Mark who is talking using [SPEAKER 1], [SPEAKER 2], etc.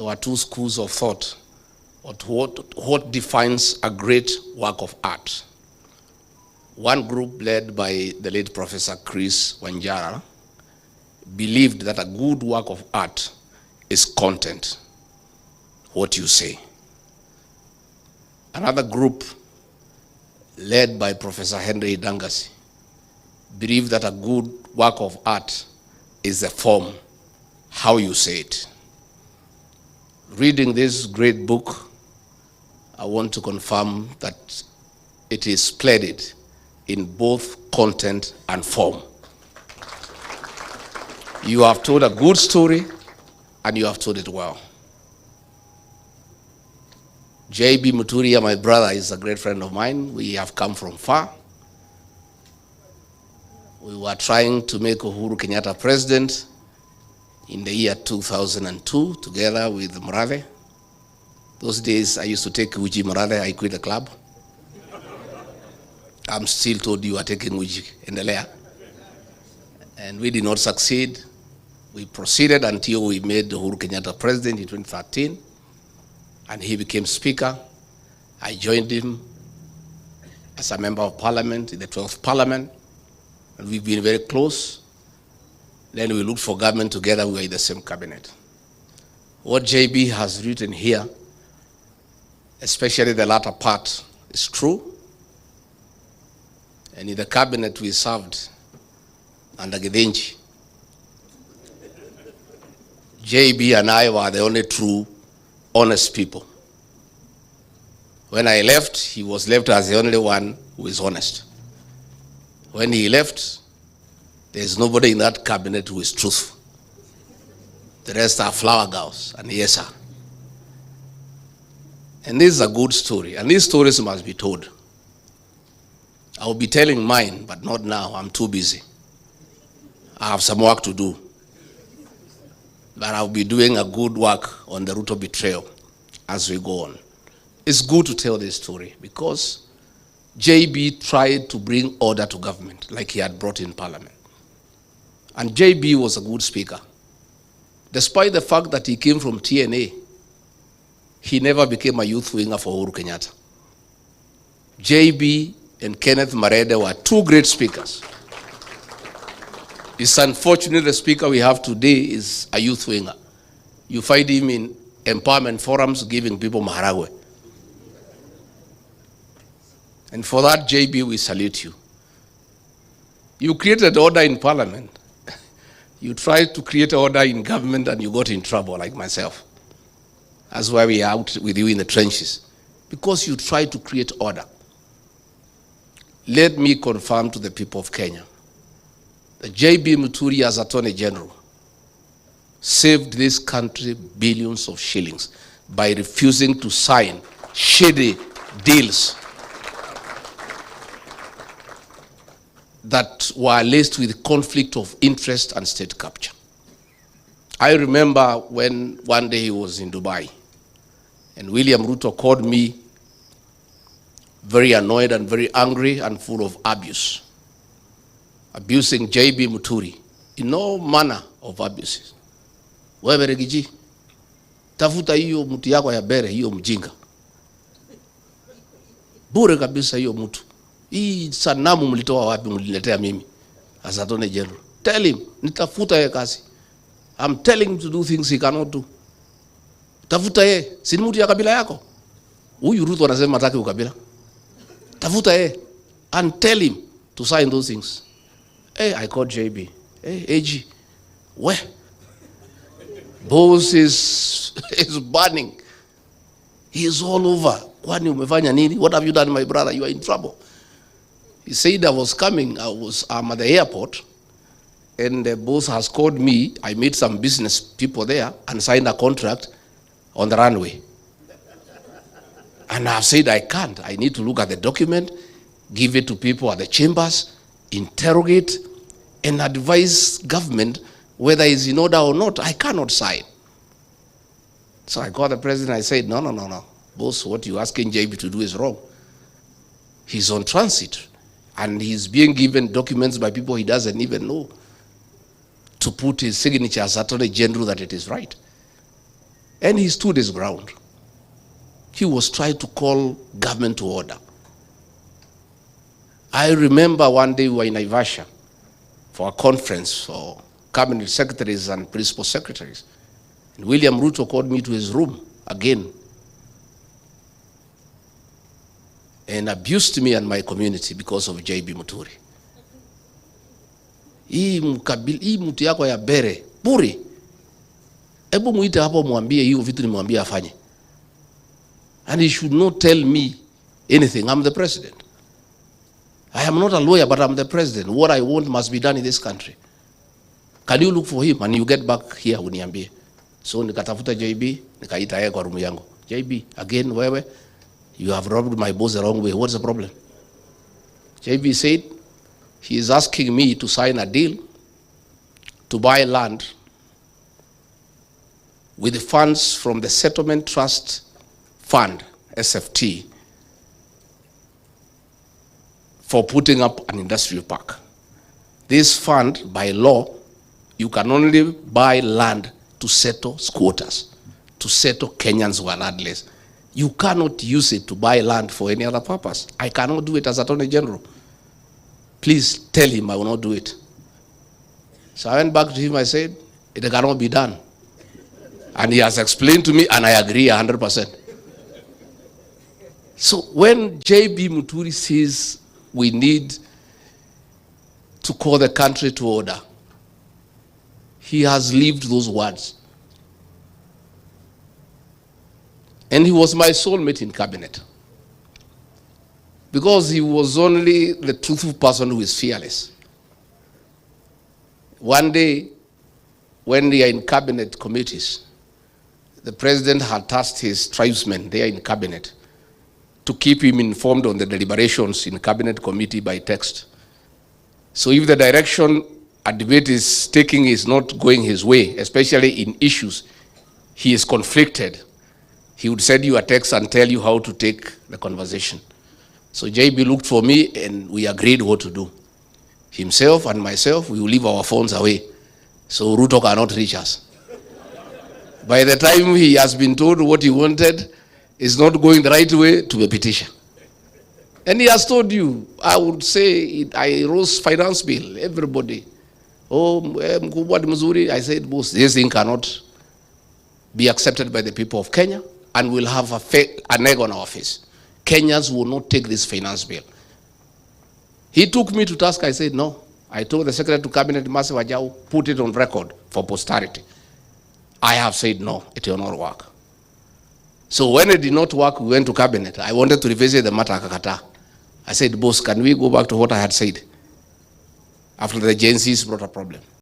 [SPEAKER 1] There were two schools of thought what defines a great work of art. One group led by the late Professor Chris Wanjara believed that a good work of art is content, what you say. Another group led by Professor Henry Dangasi believed that a good work of art is the form, how you say it. Reading this great book, I want to confirm that it is splendid in both content and form. You have told a good story, and you have told it well. JB Muturia, my brother, is a great friend of mine. We have come from far. We were trying to make Uhuru Kenyatta president in the year 2002, together with Murathe. Those days, I used to take Uji Murathe. I quit the club. I'm still told you are taking Uji Endelea. And we did not succeed. We proceeded until we made Uhuru Kenyatta president in 2013, and he became speaker. I joined him as a member of parliament in the 12th parliament, and we've been very close. Then we looked for government together. We were in the same cabinet. What JB has written here, especially the latter part, is true. And in the cabinet we served under Gidenji, JB and I were the only true, honest people. When I left, he was left as the only one who is honest. When he left, there's nobody in that cabinet who is truthful. The rest are flower girls and yes, sir. And this is a good story, and these stories must be told. I will be telling mine, but not now. I'm too busy. I have some work to do. But I'll be doing a good work on the Ruto betrayal as we go on. It's good to tell this story because JB tried to bring order to government like he had brought in parliament. And JB was a good speaker. Despite the fact that he came from TNA, he never became a youth winger for Uhuru Kenyatta. JB and Kenneth Marede were two great speakers. It's unfortunate the speaker we have today is a youth winger. You find him in empowerment forums giving people maharagwe. And for that, JB, we salute you. You created order in parliament. You tried to create order in government and you got in trouble, like myself. That's why we are out with you in the trenches. Because you tried to create order. Let me confirm to the people of Kenya that JB Muturi as Attorney General saved this country billions of shillings by refusing to sign shady deals that were laced with conflict of interest and state capture. I remember when one day he was in Dubai and William Ruto called me very annoyed and very angry and full of abuse, abusing JB Muturi in all manner of abuses. Wewe Regiji, tafuta hiyo mtu yako ya bere, hiyo mjinga. Bure kabisa hiyo mtu. Hii sanamu mlitoa wapi mliletea mimi as Attorney General? Tell him, nitafuta yeye kazi. I'm telling him to do things he cannot do. Tafuta yeye, si ni mtu ya kabila yako? Huyu Ruto anasema hataki ukabila. Tafuta yeye and tell him to sign those things. Hey, I called JB. Hey, AG, where? Boss is burning. He is all over. Kwani umefanya nini? What have you done, my brother? You are in trouble. He said I was coming. I'm at the airport, and the boss has called me. I met some business people there and signed a contract on the runway. And I've said I can't. I need to look at the document, give it to people at the chambers, interrogate, and advise government whether it's in order or not. I cannot sign. So I called the president. I said, no. Boss, what you're asking JB to do is wrong. He's on transit, and he's being given documents by people he doesn't even know to put his signature as Attorney General that it is right. And he stood his ground. He was trying to call government to order. I remember one day we were in Naivasha for a conference for cabinet secretaries and principal secretaries. And William Ruto called me to his room again and abused me and my community because of JB Muturi. Hii mtu yako ya bere, buri. Ebu muite hapo mwambie hiyo vitu nimwambie afanye. And he should not tell me anything. I'm the president. I am not a lawyer, but I'm the president. What I want must be done in this country. Can you look for him and you get back here uniambie? So nikatafuta JB, nikaita yeye kwa room yangu. JB, again wewe, you have robbed my boss the wrong way. What's the problem? JB said he is asking me to sign a deal to buy land with the funds from the Settlement Trust Fund, SFT, for putting up an industrial park. This fund, by law, you can only buy land to settle squatters, to settle Kenyans who are landless. You cannot use it to buy land for any other purpose. I cannot do it as Attorney General. Please tell him I will not do it. So I went back to him, I said, it cannot be done. And he has explained to me, and I agree 100%. So when JB Muturi says we need to call the country to order, he has lived those words. And he was my soulmate in cabinet, because he was only the truthful person who is fearless. One day, when they are in cabinet committees, the president had tasked his tribesmen there in cabinet to keep him informed on the deliberations in cabinet committee by text. So if the direction a debate is taking is not going his way, especially in issues he is conflicted, he would send you a text and tell you how to take the conversation. So JB looked for me and we agreed what to do. Himself and myself, we will leave our phones away so Ruto cannot reach us. By the time he has been told what he wanted is not going the right way, to a petition. And he has told you, I would say, I rose finance bill, everybody. Oh, mkubwa mzuri, I said, boss, this thing cannot be accepted by the people of Kenya, and we'll have an egg on our face. Kenyans will not take this finance bill. He took me to task, I said, no. I told the Secretary to Cabinet, Mase Wajau, put it on record for posterity. I have said, no, it will not work. So when it did not work, we went to cabinet. I wanted to revisit the matter, akakata. I said, boss, can we go back to what I had said? After the agencies brought a problem.